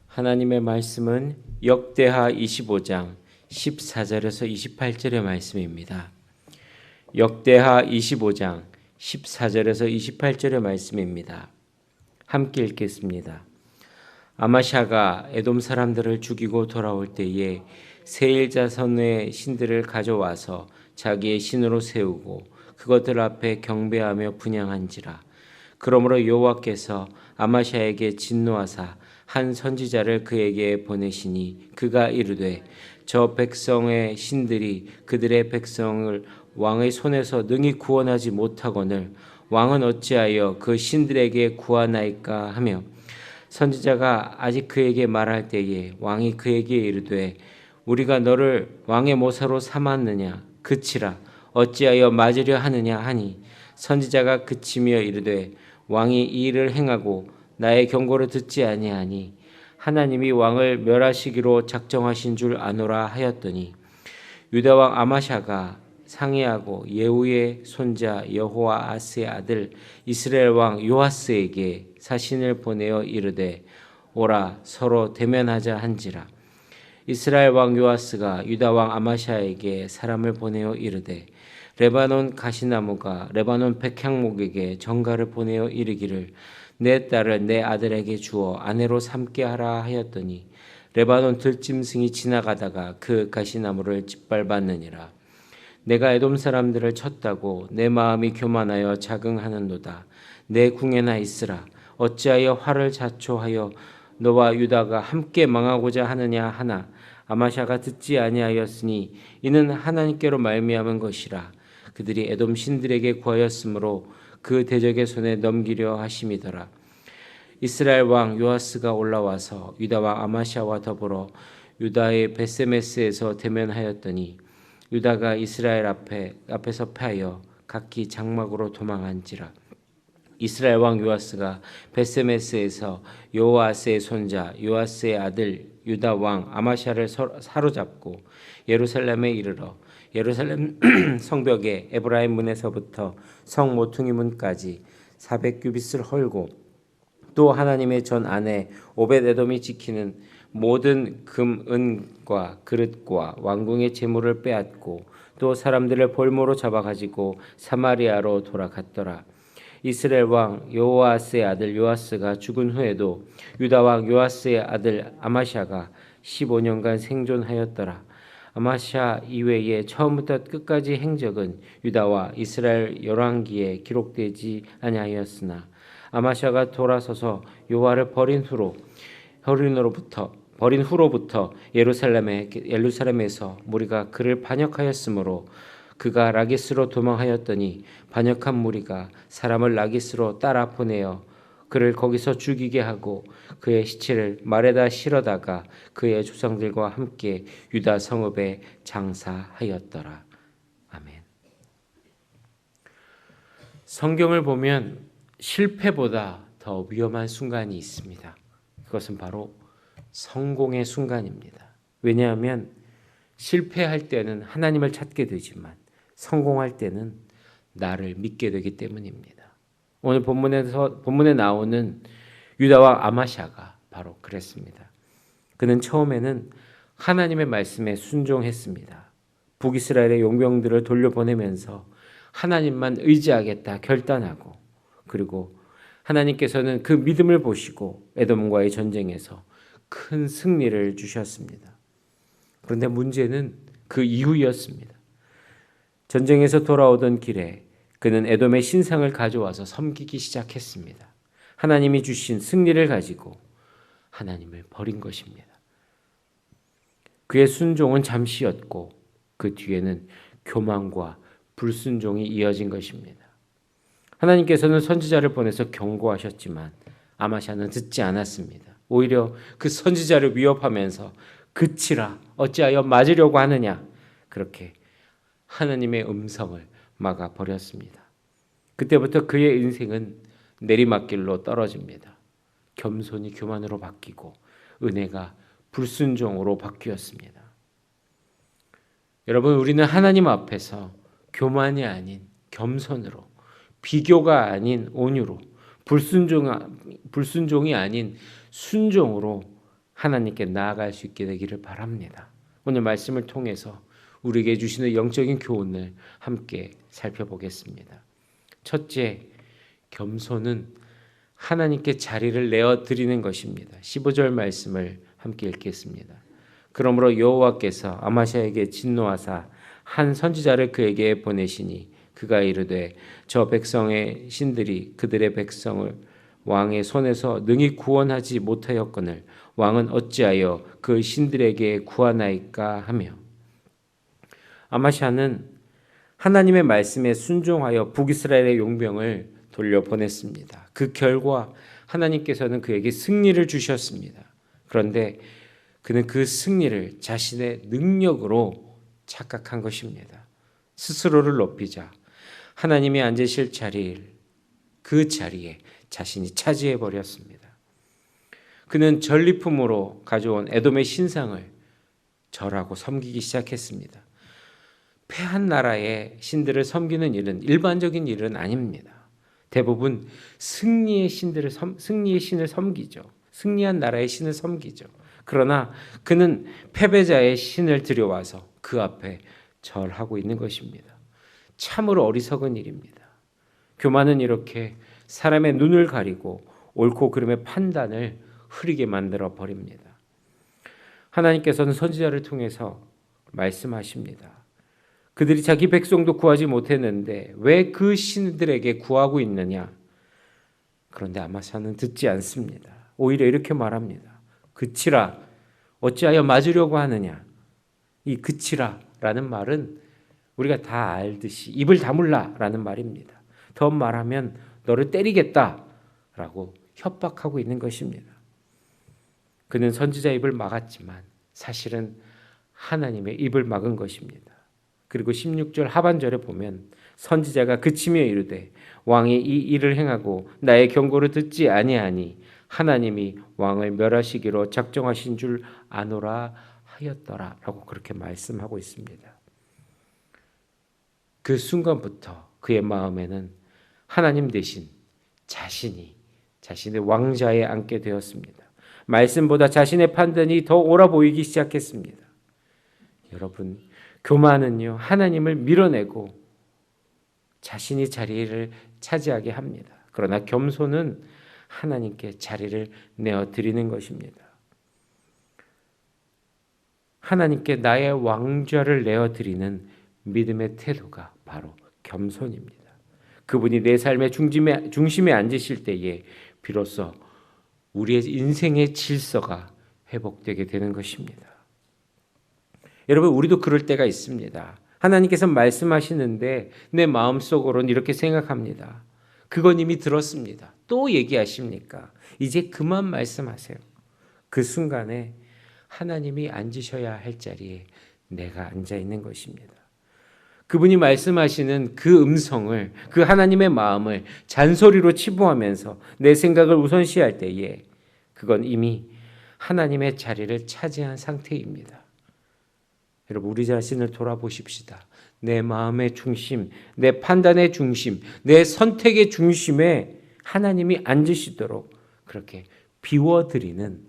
하나님의 말씀은 역대하 25장 14절에서 28절의 말씀입니다. 역대하 25장 14절에서 28절의 말씀입니다. 함께 읽겠습니다. 아마샤가 에돔 사람들을 죽이고 돌아올 때에 세일 자손의 신들을 가져와서 자기의 신으로 세우고 그것들 앞에 경배하며 분향한지라. 그러므로 여호와께서 아마샤에게 진노하사 한 선지자를 그에게 보내시니 그가 이르되 저 백성의 신들이 그들의 백성을 왕의 손에서 능히 구원하지 못하거늘 왕은 어찌하여 그 신들에게 구하나이까 하며 선지자가 아직 그에게 말할 때에 왕이 그에게 이르되 우리가 너를 왕의 모사로 삼았느냐 그치라 어찌하여 맞으려 하느냐 하니 선지자가 그치며 이르되 왕이 이 일을 행하고 나의 경고를 듣지 아니하니 하나님이 왕을 멸하시기로 작정하신 줄 아노라 하였더니 유다 왕 아마샤가 상의하고 예후의 손자 여호아스의 아들 이스라엘 왕 요아스에게 사신을 보내어 이르되 오라 서로 대면하자 한지라. 이스라엘 왕 요아스가 유다 왕 아마샤에게 사람을 보내어 이르되 레바논 가시나무가 레바논 백향목에게 전가를 보내어 이르기를 내 딸을 내 아들에게 주어 아내로 삼게 하라 하였더니 레바논 들짐승이 지나가다가 그 가시나무를 짓밟았느니라. 내가 에돔 사람들을 쳤다고 내 마음이 교만하여 자긍하는도다. 내 궁에나 있으라. 어찌하여 화를 자초하여 너와 유다가 함께 망하고자 하느냐 하나 아마샤가 듣지 아니하였으니 이는 하나님께로 말미암은 것이라. 그들이 에돔 신들에게 구하였으므로 그 대적의 손에 넘기려 하심이더라. 이스라엘 왕 요아스가 올라와서 유다 왕 아마샤와 더불어 유다의 베세메스에서 대면하였더니 유다가 이스라엘 앞에서 패하여 각기 장막으로 도망한지라. 이스라엘 왕 요아스가 베세메스에서 요아스의 손자 요아스의 아들 유다 왕 아마샤를 사로잡고 예루살렘에 이르러 예루살렘 성벽의 에브라임 문에서부터 성 모퉁이 문까지 400규빗을 헐고 또 하나님의 전 안에 오벳에돔이 지키는 모든 금, 은과 그릇과 왕궁의 재물을 빼앗고 또 사람들을 볼모로 잡아가지고 사마리아로 돌아갔더라. 이스라엘 왕 요아스의 아들 요아스가 죽은 후에도 유다 왕 요아스의 아들 아마샤가 15년간 생존하였더라. 아마샤 이외에 처음부터 끝까지 행적은 유다와 이스라엘 열왕기에 기록되지 아니하였으나 아마샤가 돌아서서 여호와를 버린 후로부터 예루살렘에서 무리가 그를 반역하였으므로 그가 라기스로 도망하였더니 반역한 무리가 사람을 라기스로 따라 보내어 그를 거기서 죽이게 하고 그의 시체를 말에다 실어다가 그의 조상들과 함께 유다 성읍에 장사하였더라. 아멘. 성경을 보면 실패보다 더 위험한 순간이 있습니다. 그것은 바로 성공의 순간입니다. 왜냐하면 실패할 때는 하나님을 찾게 되지만 성공할 때는 나를 믿게 되기 때문입니다. 오늘 본문에 나오는 유다와 아마샤가 바로 그랬습니다. 그는 처음에는 하나님의 말씀에 순종했습니다. 북이스라엘의 용병들을 돌려보내면서 하나님만 의지하겠다 결단하고 그리고 하나님께서는 그 믿음을 보시고 에돔과의 전쟁에서 큰 승리를 주셨습니다. 그런데 문제는 그 이후였습니다. 전쟁에서 돌아오던 길에 그는 에돔의 신상을 가져와서 섬기기 시작했습니다. 하나님이 주신 승리를 가지고 하나님을 버린 것입니다. 그의 순종은 잠시였고 그 뒤에는 교만과 불순종이 이어진 것입니다. 하나님께서는 선지자를 보내서 경고하셨지만 아마샤는 듣지 않았습니다. 오히려 그 선지자를 위협하면서 그치라 어찌하여 맞으려고 하느냐 그렇게 하나님의 음성을 막아버렸습니다. 그때부터 그의 인생은 내리막길로 떨어집니다. 겸손이 교만으로 바뀌고 은혜가 불순종으로 바뀌었습니다. 여러분, 우리는 하나님 앞에서 교만이 아닌 겸손으로, 비교가 아닌 온유로, 불순종이 아닌 순종으로 하나님께 나아갈 수 있게 되기를 바랍니다. 오늘 말씀을 통해서 우리에게 주시는 영적인 교훈을 함께 살펴보겠습니다. 첫째, 겸손은 하나님께 자리를 내어드리는 것입니다. 15절 말씀을 함께 읽겠습니다. 그러므로 여호와께서 아마샤에게 진노하사 한 선지자를 그에게 보내시니 그가 이르되 저 백성의 신들이 그들의 백성을 왕의 손에서 능히 구원하지 못하였거늘 왕은 어찌하여 그 신들에게 구하나이까 하며, 아마샤는 하나님의 말씀에 순종하여 북이스라엘의 용병을 돌려보냈습니다. 그 결과 하나님께서는 그에게 승리를 주셨습니다. 그런데 그는 그 승리를 자신의 능력으로 착각한 것입니다. 스스로를 높이자 하나님이 앉으실 그 자리에 자신이 차지해 버렸습니다. 그는 전리품으로 가져온 에돔의 신상을 절하고 섬기기 시작했습니다. 패한 나라의 신들을 섬기는 일은 일반적인 일은 아닙니다. 대부분 승리의 신을 섬기죠. 승리한 나라의 신을 섬기죠. 그러나 그는 패배자의 신을 들여와서 그 앞에 절하고 있는 것입니다. 참으로 어리석은 일입니다. 교만은 이렇게 사람의 눈을 가리고 옳고 그름의 판단을 흐리게 만들어 버립니다. 하나님께서는 선지자를 통해서 말씀하십니다. 그들이 자기 백성도 구하지 못했는데 왜 그 신들에게 구하고 있느냐? 그런데 아마샤는 듣지 않습니다. 오히려 이렇게 말합니다. 그치라, 어찌하여 맞으려고 하느냐? 이 그치라라는 말은 우리가 다 알듯이 입을 다물라라는 말입니다. 더 말하면 너를 때리겠다라고 협박하고 있는 것입니다. 그는 선지자 입을 막았지만 사실은 하나님의 입을 막은 것입니다. 그리고 16절 하반절에 보면 선지자가 그치며 이르되 왕이 이 일을 행하고 나의 경고를 듣지 아니하니 하나님이 왕을 멸하시기로 작정하신 줄 아노라 하였더라 라고 그렇게 말씀하고 있습니다. 그 순간부터 그의 마음에는 하나님 대신 자신의 왕좌에 앉게 되었습니다. 말씀보다 자신의 판단이 더 옳아 보이기 시작했습니다. 여러분, 교만은요, 하나님을 밀어내고 자신이 자리를 차지하게 합니다. 그러나 겸손은 하나님께 자리를 내어드리는 것입니다. 하나님께 나의 왕좌를 내어드리는 믿음의 태도가 바로 겸손입니다. 그분이 내 삶의 중심에 앉으실 때에 비로소 우리의 인생의 질서가 회복되게 되는 것입니다. 여러분, 우리도 그럴 때가 있습니다. 하나님께서 말씀하시는데 내 마음속으로는 이렇게 생각합니다. 그건 이미 들었습니다. 또 얘기하십니까? 이제 그만 말씀하세요. 그 순간에 하나님이 앉으셔야 할 자리에 내가 앉아 있는 것입니다. 그분이 말씀하시는 그 음성을, 그 하나님의 마음을 잔소리로 치부하면서 내 생각을 우선시할 때에 그건 이미 하나님의 자리를 차지한 상태입니다. 여러분, 우리 자신을 돌아보십시다. 내 마음의 중심, 내 판단의 중심, 내 선택의 중심에 하나님이 앉으시도록 그렇게 비워드리는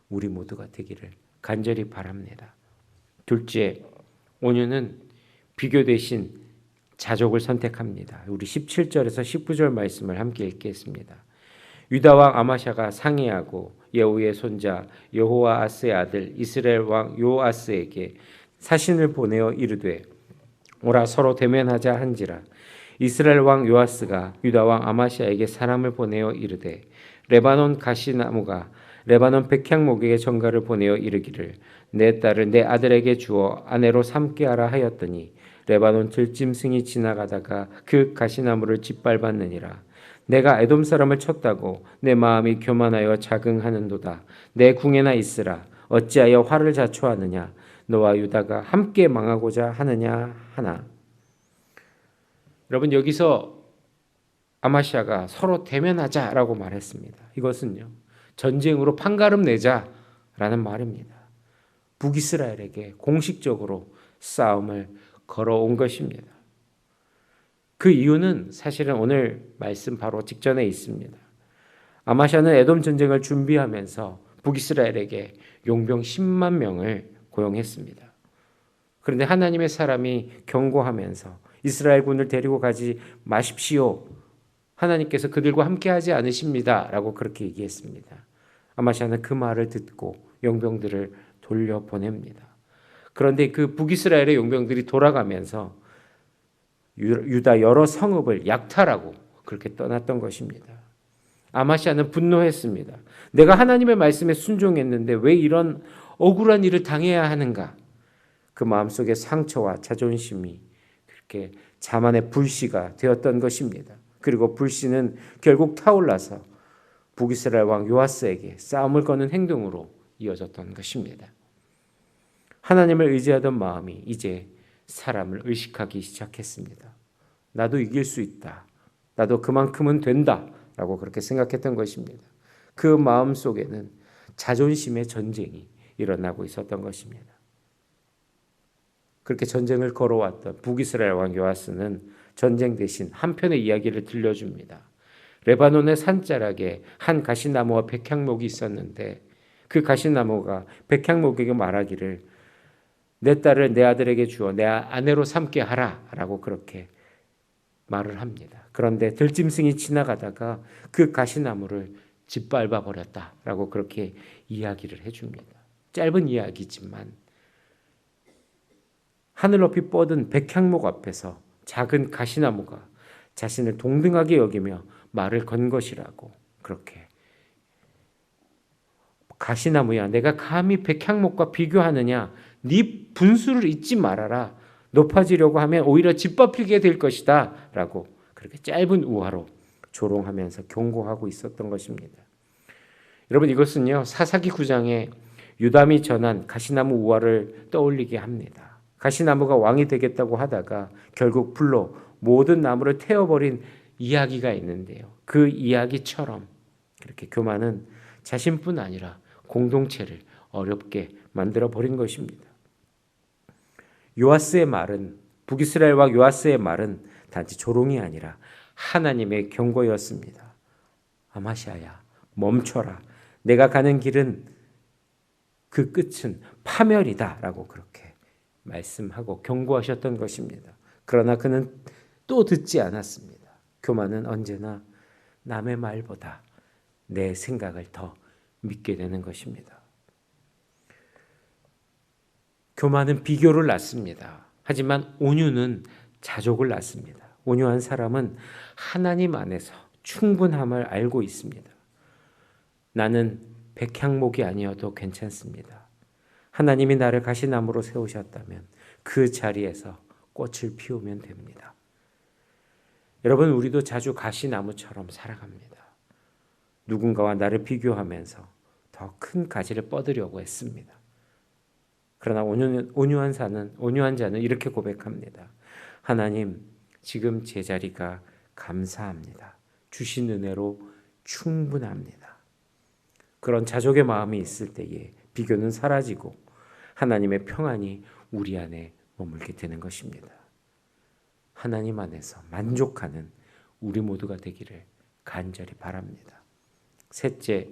우리 모두가 되기를 간절히 바랍니다. 둘째, 온유는 비교 대신 자족을 선택합니다. 우리 17절에서 19절 말씀을 함께 읽겠습니다. 유다 왕 아마샤가 상의하고 예후의 손자 여호아스의 아들 이스라엘 왕 요아스에게 사신을 보내어 이르되 오라 서로 대면하자 한지라. 이스라엘 왕 요아스가 유다 왕 아마샤에게 사람을 보내어 이르되 레바논 가시나무가 레바논 백향목에게 전가를 보내어 이르기를 내 딸을 내 아들에게 주어 아내로 삼게 하라 하였더니 레바논 들짐승이 지나가다가 그 가시나무를 짓밟았느니라. 내가 에돔 사람을 쳤다고 내 마음이 교만하여 자긍하는도다. 내 궁에나 있으라. 어찌하여 화를 자초하느냐. 너와 유다가 함께 망하고자 하느냐 하나. 여러분, 여기서 아마샤가 서로 대면하자라고 말했습니다. 이것은요, 전쟁으로 판가름 내자라는 말입니다. 북이스라엘에게 공식적으로 싸움을 걸어온 것입니다. 그 이유는 사실은 오늘 말씀 바로 직전에 있습니다. 아마샤는 에돔 전쟁을 준비하면서 북이스라엘에게 용병 10만 명을 고용했습니다. 그런데 하나님의 사람이 경고하면서 이스라엘군을 데리고 가지 마십시오. 하나님께서 그들과 함께하지 않으십니다. 라고 그렇게 얘기했습니다. 아마시아는 그 말을 듣고 용병들을 돌려보냅니다. 그런데 그 북이스라엘의 용병들이 돌아가면서 유다 여러 성읍을 약탈하고 그렇게 떠났던 것입니다. 아마시아는 분노했습니다. 내가 하나님의 말씀에 순종했는데 왜 이런 억울한 일을 당해야 하는가? 그 마음속에 상처와 자존심이 그렇게 자만의 불씨가 되었던 것입니다. 그리고 불씨는 결국 타올라서 북이스라엘 왕 요아스에게 싸움을 거는 행동으로 이어졌던 것입니다. 하나님을 의지하던 마음이 이제 사람을 의식하기 시작했습니다. 나도 이길 수 있다. 나도 그만큼은 된다. 라고 그렇게 생각했던 것입니다. 그 마음 속에는 자존심의 전쟁이 일어나고 있었던 것입니다. 그렇게 전쟁을 걸어왔던 북이스라엘 왕 요아스는 전쟁 대신 한편의 이야기를 들려줍니다. 레바논의 산자락에 한 가시나무와 백향목이 있었는데 그 가시나무가 백향목에게 말하기를 내 딸을 내 아들에게 주어 내 아내로 삼게 하라 라고 그렇게 말을 합니다. 그런데 들짐승이 지나가다가 그 가시나무를 짓밟아 버렸다라고 그렇게 이야기를 해줍니다. 짧은 이야기지만 하늘 높이 뻗은 백향목 앞에서 작은 가시나무가 자신을 동등하게 여기며 말을 건 것이라고 그렇게 가시나무야 내가 감히 백향목과 비교하느냐 네 분수를 잊지 말아라 높아지려고 하면 오히려 짓밟히게 될 것이다 라고 그렇게 짧은 우화로 조롱하면서 경고하고 있었던 것입니다. 여러분 이것은요 사사기 9장에 유담이 전한 가시나무 우화를 떠올리게 합니다. 가시나무가 왕이 되겠다고 하다가 결국 불로 모든 나무를 태워버린 이야기가 있는데요. 그 이야기처럼 그렇게 교만은 자신뿐 아니라 공동체를 어렵게 만들어버린 것입니다. 요아스의 말은 북이스라엘 왕 요아스의 말은 단지 조롱이 아니라 하나님의 경고였습니다. 아마시아야 멈춰라. 내가 가는 길은 그 끝은 파멸이다 라고 그렇게 말씀하고 경고하셨던 것입니다. 그러나 그는 또 듣지 않았습니다. 교만은 언제나 남의 말보다 내 생각을 더 믿게 되는 것입니다. 교만은 비교를 낳습니다. 하지만 온유는 자족을 낳습니다. 온유한 사람은 하나님 안에서 충분함을 알고 있습니다. 나는 백향목이 아니어도 괜찮습니다. 하나님이 나를 가시나무로 세우셨다면 그 자리에서 꽃을 피우면 됩니다. 여러분 우리도 자주 가시나무처럼 살아갑니다. 누군가와 나를 비교하면서 더 큰 가지를 뻗으려고 했습니다. 그러나 온유한 자는 이렇게 고백합니다. 하나님, 지금 제 자리가 감사합니다. 주신 은혜로 충분합니다. 그런 자족의 마음이 있을 때에 비교는 사라지고 하나님의 평안이 우리 안에 머물게 되는 것입니다. 하나님 안에서 만족하는 우리 모두가 되기를 간절히 바랍니다. 셋째,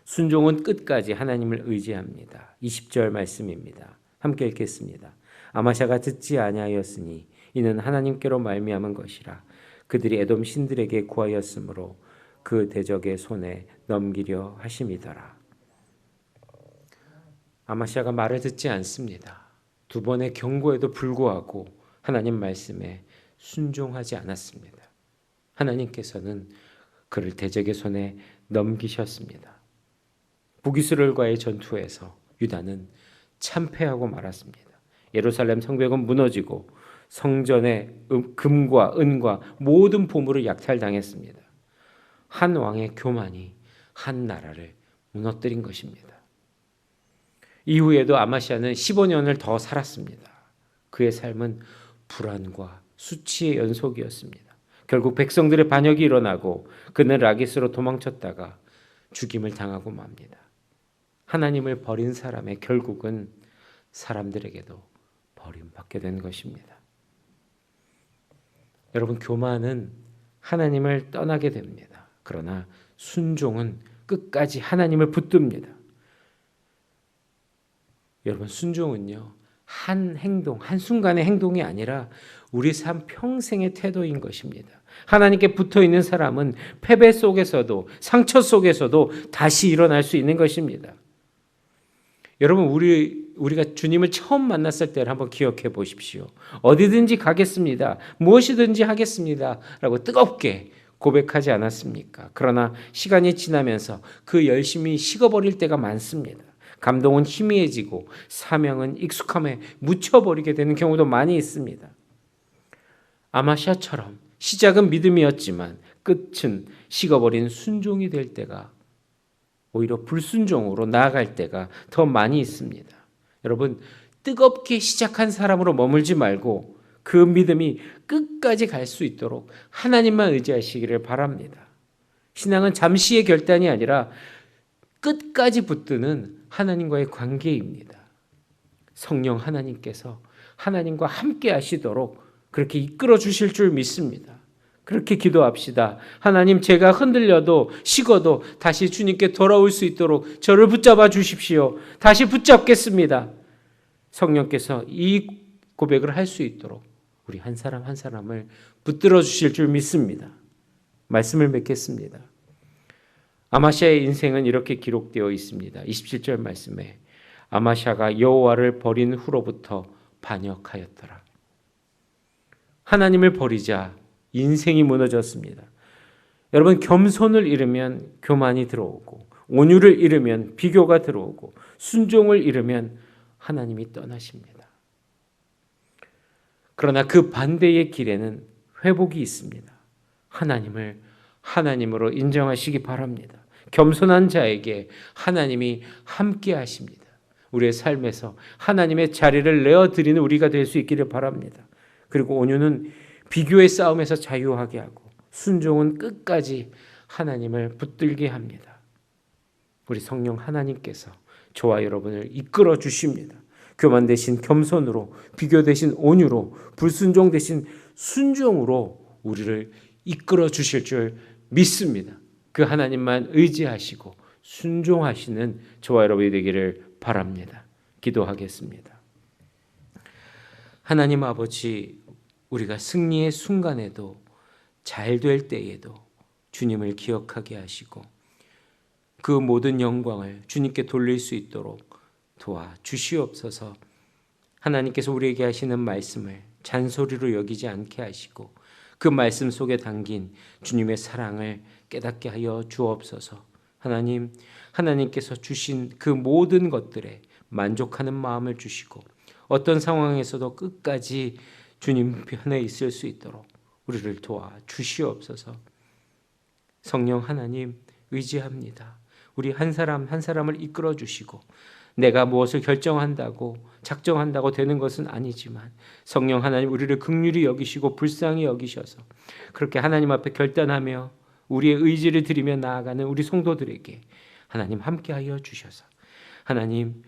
순종은 끝까지 하나님을 의지합니다. 20절 말씀입니다. 함께 읽겠습니다. 아마샤가 듣지 아니하였으니 이는 하나님께로 말미암은 것이라. 그들이 에돔 신들에게 구하였으므로 그 대적의 손에 넘기려 하심이더라. 아마샤가 말을 듣지 않습니다. 두 번의 경고에도 불구하고 하나님 말씀에 순종하지 않았습니다. 하나님께서는 그를 대적의 손에 넘기셨습니다. 북이스라엘과의 전투에서 유다는 참패하고 말았습니다. 예루살렘 성벽은 무너지고 성전의 금과 은과 모든 보물을 약탈당했습니다. 한 왕의 교만이 한 나라를 무너뜨린 것입니다. 이후에도 아마시아는 15년을 더 살았습니다. 그의 삶은 불안과 수치의 연속이었습니다. 결국 백성들의 반역이 일어나고 그는 라기스로 도망쳤다가 죽임을 당하고 맙니다. 하나님을 버린 사람의 결국은 사람들에게도 버림받게 된 것입니다. 여러분 교만은 하나님을 떠나게 됩니다. 그러나 순종은 끝까지 하나님을 붙듭니다. 여러분, 순종은요, 한 행동, 한순간의 행동이 아니라 우리 삶 평생의 태도인 것입니다. 하나님께 붙어 있는 사람은 패배 속에서도 상처 속에서도 다시 일어날 수 있는 것입니다. 여러분, 우리가 주님을 처음 만났을 때를 한번 기억해 보십시오. 어디든지 가겠습니다. 무엇이든지 하겠습니다. 라고 뜨겁게 고백하지 않았습니까? 그러나 시간이 지나면서 그 열심이 식어버릴 때가 많습니다. 감동은 희미해지고 사명은 익숙함에 묻혀버리게 되는 경우도 많이 있습니다. 아마샤처럼 시작은 믿음이었지만 끝은 식어버린 순종이 될 때가, 오히려 불순종으로 나아갈 때가 더 많이 있습니다. 여러분, 뜨겁게 시작한 사람으로 머물지 말고 그 믿음이 끝까지 갈 수 있도록 하나님만 의지하시기를 바랍니다. 신앙은 잠시의 결단이 아니라 끝까지 붙드는 하나님과의 관계입니다. 성령 하나님께서 하나님과 함께 하시도록 그렇게 이끌어 주실 줄 믿습니다. 그렇게 기도합시다. 하나님, 제가 흔들려도 식어도 다시 주님께 돌아올 수 있도록 저를 붙잡아 주십시오. 다시 붙잡겠습니다. 성령께서 이 고백을 할 수 있도록 우리 한 사람 한 사람을 붙들어 주실 줄 믿습니다. 말씀을 맺겠습니다. 아마샤의 인생은 이렇게 기록되어 있습니다. 27절 말씀에 아마샤가 여호와를 버린 후로부터 반역하였더라. 하나님을 버리자 인생이 무너졌습니다. 여러분, 겸손을 잃으면 교만이 들어오고, 온유를 잃으면 비교가 들어오고, 순종을 잃으면 하나님이 떠나십니다. 그러나 그 반대의 길에는 회복이 있습니다. 하나님을 하나님으로 인정하시기 바랍니다. 겸손한 자에게 하나님이 함께 하십니다. 우리의 삶에서 하나님의 자리를 내어드리는 우리가 될 수 있기를 바랍니다. 그리고 온유는 비교의 싸움에서 자유하게 하고, 순종은 끝까지 하나님을 붙들게 합니다. 우리 성령 하나님께서 저와 여러분을 이끌어 주십니다. 교만 대신 겸손으로, 비교 대신 온유로, 불순종 대신 순종으로 우리를 이끌어 주실 줄 믿습니다. 그 하나님만 의지하시고 순종하시는 저와 여러분이 되기를 바랍니다. 기도하겠습니다. 하나님 아버지, 우리가 승리의 순간에도, 잘 될 때에도 주님을 기억하게 하시고 그 모든 영광을 주님께 돌릴 수 있도록 도와 주시옵소서. 하나님께서 우리에게 하시는 말씀을 잔소리로 여기지 않게 하시고 그 말씀 속에 담긴 주님의 사랑을 깨닫게 하여 주옵소서. 하나님, 하나님께서 주신 그 모든 것들에 만족하는 마음을 주시고 어떤 상황에서도 끝까지 주님 편에 있을 수 있도록 우리를 도와 주시옵소서. 성령 하나님, 의지합니다. 우리 한 사람 한 사람을 이끌어 주시고, 내가 무엇을 결정한다고 작정한다고 되는 것은 아니지만 성령 하나님, 우리를 긍휼히 여기시고 불쌍히 여기셔서 그렇게 하나님 앞에 결단하며 우리의 의지를 드리며 나아가는 우리 성도들에게 하나님 함께하여 주셔서 하나님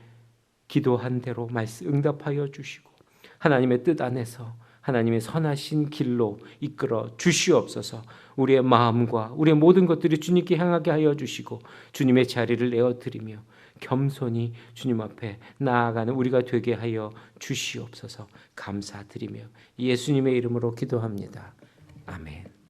기도한 대로 말씀 응답하여 주시고 하나님의 뜻 안에서 하나님의 선하신 길로 이끌어 주시옵소서. 우리의 마음과 우리의 모든 것들이 주님께 향하게 하여 주시고 주님의 자리를 내어드리며 겸손히 주님 앞에 나아가는 우리가 되게 하여 주시옵소서. 감사드리며 예수님의 이름으로 기도합니다. 아멘.